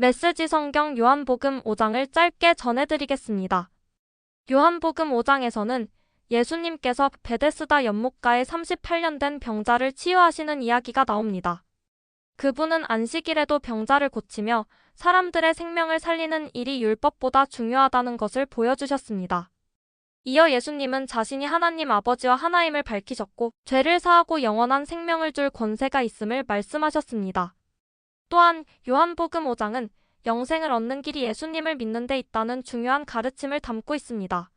메시지 성경 요한복음 5장을 짧게 전해드리겠습니다. 요한복음 5장에서는 예수님께서 베데스다 연못가에 38년 된 병자를 치유하시는 이야기가 나옵니다. 그분은 안식일에도 병자를 고치며 사람들의 생명을 살리는 일이 율법보다 중요하다는 것을 보여주셨습니다. 이어 예수님은 자신이 하나님 아버지와 하나임을 밝히셨고 죄를 사하고 영원한 생명을 줄 권세가 있음을 말씀하셨습니다. 또한 요한복음 5장은 영생을 얻는 길이 예수님을 믿는 데 있다는 중요한 가르침을 담고 있습니다.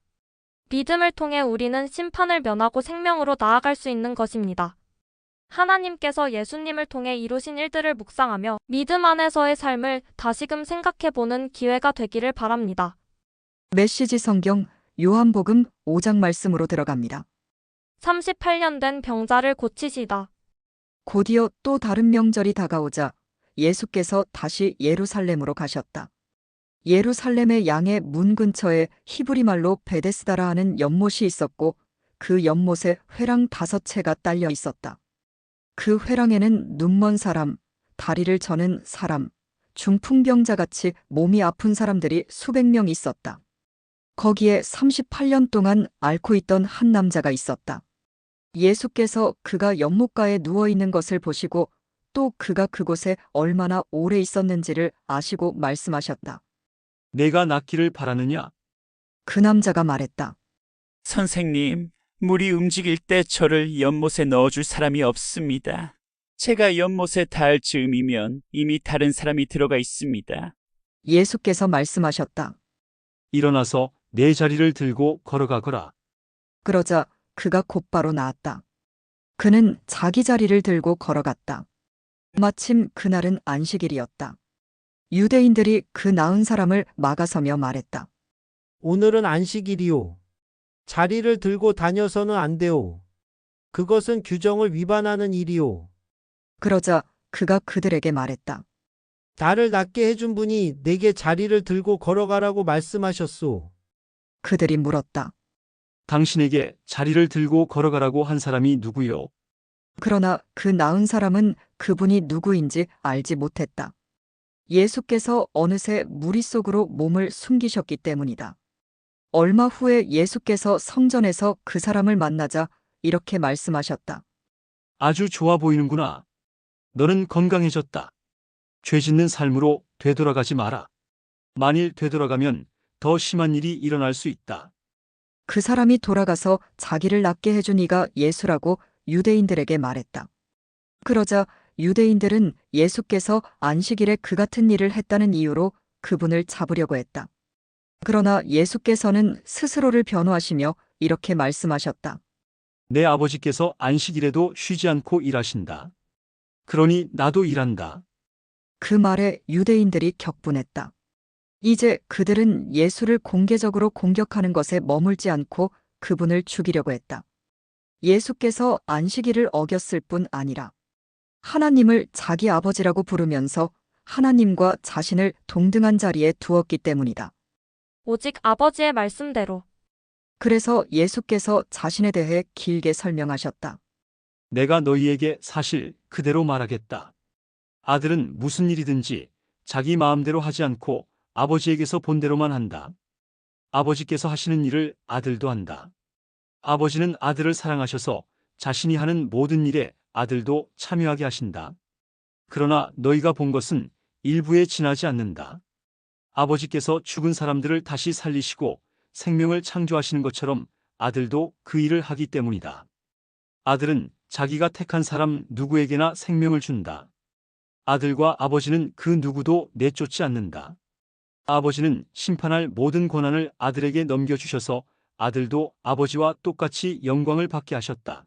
믿음을 통해 우리는 심판을 면하고 생명으로 나아갈 수 있는 것입니다. 하나님께서 예수님을 통해 이루신 일들을 묵상하며 믿음 안에서의 삶을 다시금 생각해보는 기회가 되기를 바랍니다. 메시지 성경 요한복음 5장 말씀으로 들어갑니다. 38년 된 병자를 고치시다. 곧이어 또 다른 명절이 다가오자 예수께서 다시 예루살렘으로 가셨다. 예루살렘의 양의 문 근처에 히브리 말로 베데스다라 하는 연못이 있었고 그 연못에 회랑 5채가 딸려 있었다. 그 회랑에는 눈먼 사람, 다리를 저는 사람, 중풍병자같이 몸이 아픈 사람들이 수백 명 있었다. 거기에 38년 동안 앓고 있던 한 남자가 있었다. 예수께서 그가 연못가에 누워 있는 것을 보시고 또 그가 그곳에 얼마나 오래 있었는지를 아시고 말씀하셨다. 내가 낫기를 바라느냐? 그 남자가 말했다. 선생님, 물이 움직일 때 저를 연못에 넣어줄 사람이 없습니다. 제가 연못에 닿을 즈음이면 이미 다른 사람이 들어가 있습니다. 예수께서 말씀하셨다. 일어나서 내 자리를 들고 걸어가거라. 그러자 그가 곧바로 나았다. 그는 자기 자리를 들고 걸어갔다. 마침 그날은 안식일이었다. 유대인들이 그 나은 사람을 막아서며 말했다. 오늘은 안식일이오. 자리를 들고 다녀서는 안 돼오. 그것은 규정을 위반하는 일이오. 그러자 그가 그들에게 말했다. 나를 낫게 해준 분이 내게 자리를 들고 걸어가라고 말씀하셨소. 그들이 물었다. 당신에게 자리를 들고 걸어가라고 한 사람이 누구요? 그러나 그 나은 사람은 그분이 누구인지 알지 못했다. 예수께서 어느새 무리 속으로 몸을 숨기셨기 때문이다. 얼마 후에 예수께서 성전에서 그 사람을 만나자 이렇게 말씀하셨다. 아주 좋아 보이는구나. 너는 건강해졌다. 죄 짓는 삶으로 되돌아가지 마라. 만일 되돌아가면 더 심한 일이 일어날 수 있다. 그 사람이 돌아가서 자기를 낫게 해준 이가 예수라고 유대인들에게 말했다. 그러자 유대인들은 예수께서 안식일에 그 같은 일을 했다는 이유로 그분을 잡으려고 했다. 그러나 예수께서는 스스로를 변호하시며 이렇게 말씀하셨다. 내 아버지께서 안식일에도 쉬지 않고 일하신다. 그러니 나도 일한다. 그 말에 유대인들이 격분했다. 이제 그들은 예수를 공개적으로 공격하는 것에 머물지 않고 그분을 죽이려고 했다. 예수께서 안식일을 어겼을 뿐 아니라 하나님을 자기 아버지라고 부르면서 하나님과 자신을 동등한 자리에 두었기 때문이다. 오직 아버지의 말씀대로. 그래서 예수께서 자신에 대해 길게 설명하셨다. 내가 너희에게 사실 그대로 말하겠다. 아들은 무슨 일이든지 자기 마음대로 하지 않고 아버지에게서 본 대로만 한다. 아버지께서 하시는 일을 아들도 한다. 아버지는 아들을 사랑하셔서 자신이 하는 모든 일에 아들도 참여하게 하신다. 그러나 너희가 본 것은 일부에 지나지 않는다. 아버지께서 죽은 사람들을 다시 살리시고 생명을 창조하시는 것처럼 아들도 그 일을 하기 때문이다. 아들은 자기가 택한 사람 누구에게나 생명을 준다. 아들과 아버지는 그 누구도 내쫓지 않는다. 아버지는 심판할 모든 권한을 아들에게 넘겨주셔서 아들도 아버지와 똑같이 영광을 받게 하셨다.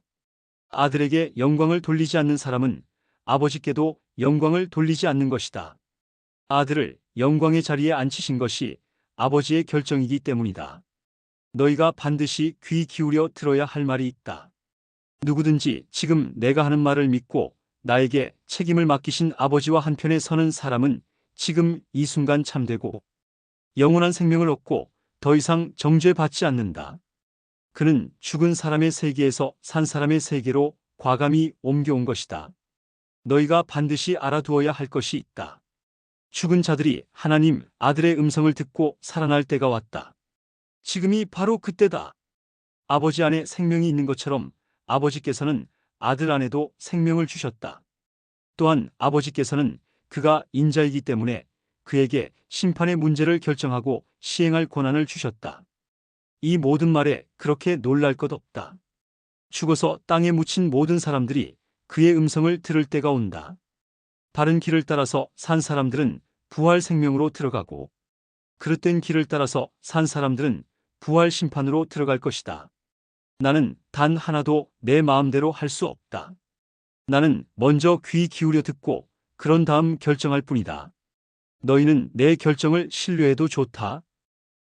아들에게 영광을 돌리지 않는 사람은 아버지께도 영광을 돌리지 않는 것이다. 아들을 영광의 자리에 앉히신 것이 아버지의 결정이기 때문이다. 너희가 반드시 귀 기울여 들어야 할 말이 있다. 누구든지 지금 내가 하는 말을 믿고 나에게 책임을 맡기신 아버지와 한편에 서는 사람은 지금 이 순간 참되고 영원한 생명을 얻고 더 이상 정죄받지 않는다. 그는 죽은 사람의 세계에서 산 사람의 세계로 과감히 옮겨온 것이다. 너희가 반드시 알아두어야 할 것이 있다. 죽은 자들이 하나님 아들의 음성을 듣고 살아날 때가 왔다. 지금이 바로 그때다. 아버지 안에 생명이 있는 것처럼 아버지께서는 아들 안에도 생명을 주셨다. 또한 아버지께서는 그가 인자이기 때문에 그에게 심판의 문제를 결정하고 시행할 권한을 주셨다. 이 모든 말에 그렇게 놀랄 것 없다. 죽어서 땅에 묻힌 모든 사람들이 그의 음성을 들을 때가 온다. 다른 길을 따라서 산 사람들은 부활 생명으로 들어가고 그릇된 길을 따라서 산 사람들은 부활 심판으로 들어갈 것이다. 나는 단 하나도 내 마음대로 할 수 없다. 나는 먼저 귀 기울여 듣고 그런 다음 결정할 뿐이다. 너희는 내 결정을 신뢰해도 좋다.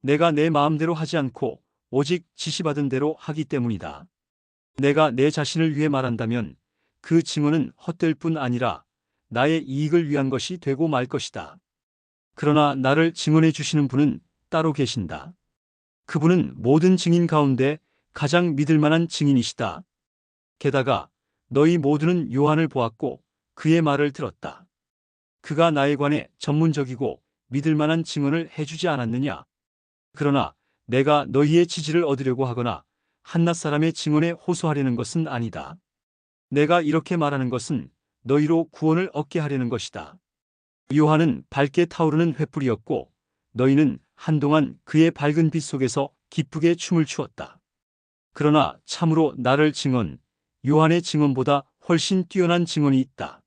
내가 내 마음대로 하지 않고 오직 지시받은 대로 하기 때문이다. 내가 내 자신을 위해 말한다면 그 증언은 헛될 뿐 아니라 나의 이익을 위한 것이 되고 말 것이다. 그러나 나를 증언해 주시는 분은 따로 계신다. 그분은 모든 증인 가운데 가장 믿을 만한 증인이시다. 게다가 너희 모두는 요한을 보았고 그의 말을 들었다. 그가 나에 관해 전문적이고 믿을 만한 증언을 해주지 않았느냐? 그러나 내가 너희의 지지를 얻으려고 하거나 한낱 사람의 증언에 호소하려는 것은 아니다. 내가 이렇게 말하는 것은 너희로 구원을 얻게 하려는 것이다. 요한은 밝게 타오르는 횃불이었고 너희는 한동안 그의 밝은 빛 속에서 기쁘게 춤을 추었다. 그러나 참으로 나를 증언, 요한의 증언보다 훨씬 뛰어난 증언이 있다.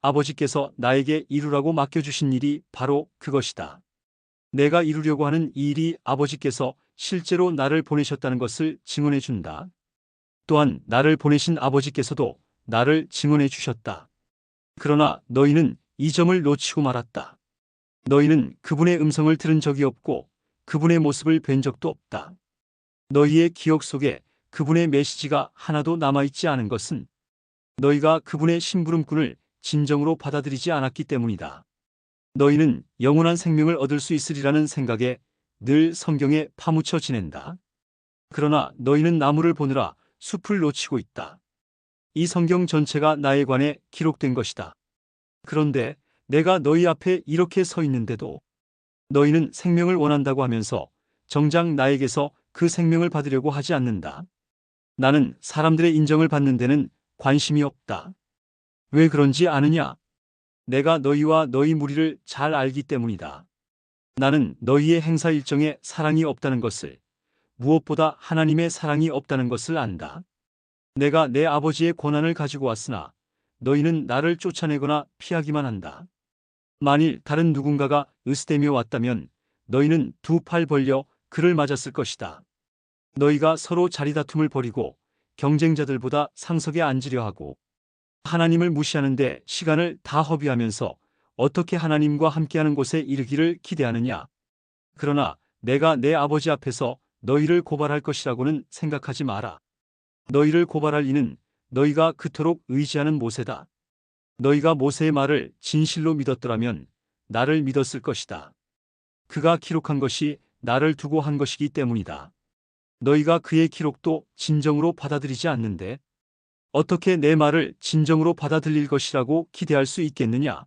아버지께서 나에게 이루라고 맡겨주신 일이 바로 그것이다. 내가 이루려고 하는 이 일이 아버지께서 실제로 나를 보내셨다는 것을 증언해 준다. 또한 나를 보내신 아버지께서도 나를 증언해 주셨다. 그러나 너희는 이 점을 놓치고 말았다. 너희는 그분의 음성을 들은 적이 없고 그분의 모습을 뵌 적도 없다. 너희의 기억 속에 그분의 메시지가 하나도 남아있지 않은 것은 너희가 그분의 심부름꾼을 진정으로 받아들이지 않았기 때문이다. 너희는 영원한 생명을 얻을 수 있으리라는 생각에 늘 성경에 파묻혀 지낸다. 그러나 너희는 나무를 보느라 숲을 놓치고 있다. 이 성경 전체가 나에 관해 기록된 것이다. 그런데 내가 너희 앞에 이렇게 서 있는데도 너희는 생명을 원한다고 하면서 정작 나에게서 그 생명을 받으려고 하지 않는다. 나는 사람들의 인정을 받는 데는 관심이 없다. 왜 그런지 아느냐? 내가 너희와 너희 무리를 잘 알기 때문이다. 나는 너희의 행사 일정에 사랑이 없다는 것을, 무엇보다 하나님의 사랑이 없다는 것을 안다. 내가 내 아버지의 권한을 가지고 왔으나 너희는 나를 쫓아내거나 피하기만 한다. 만일 다른 누군가가 으스대며 왔다면 너희는 두 팔 벌려 그를 맞았을 것이다. 너희가 서로 자리다툼을 벌이고 경쟁자들보다 상석에 앉으려 하고 하나님을 무시하는데 시간을 다 허비하면서 어떻게 하나님과 함께하는 곳에 이르기를 기대하느냐? 그러나 내가 내 아버지 앞에서 너희를 고발할 것이라고는 생각하지 마라. 너희를 고발할 이는 너희가 그토록 의지하는 모세다. 너희가 모세의 말을 진실로 믿었더라면 나를 믿었을 것이다. 그가 기록한 것이 나를 두고 한 것이기 때문이다. 너희가 그의 기록도 진정으로 받아들이지 않는데 어떻게 내 말을 진정으로 받아들일 것이라고 기대할 수 있겠느냐?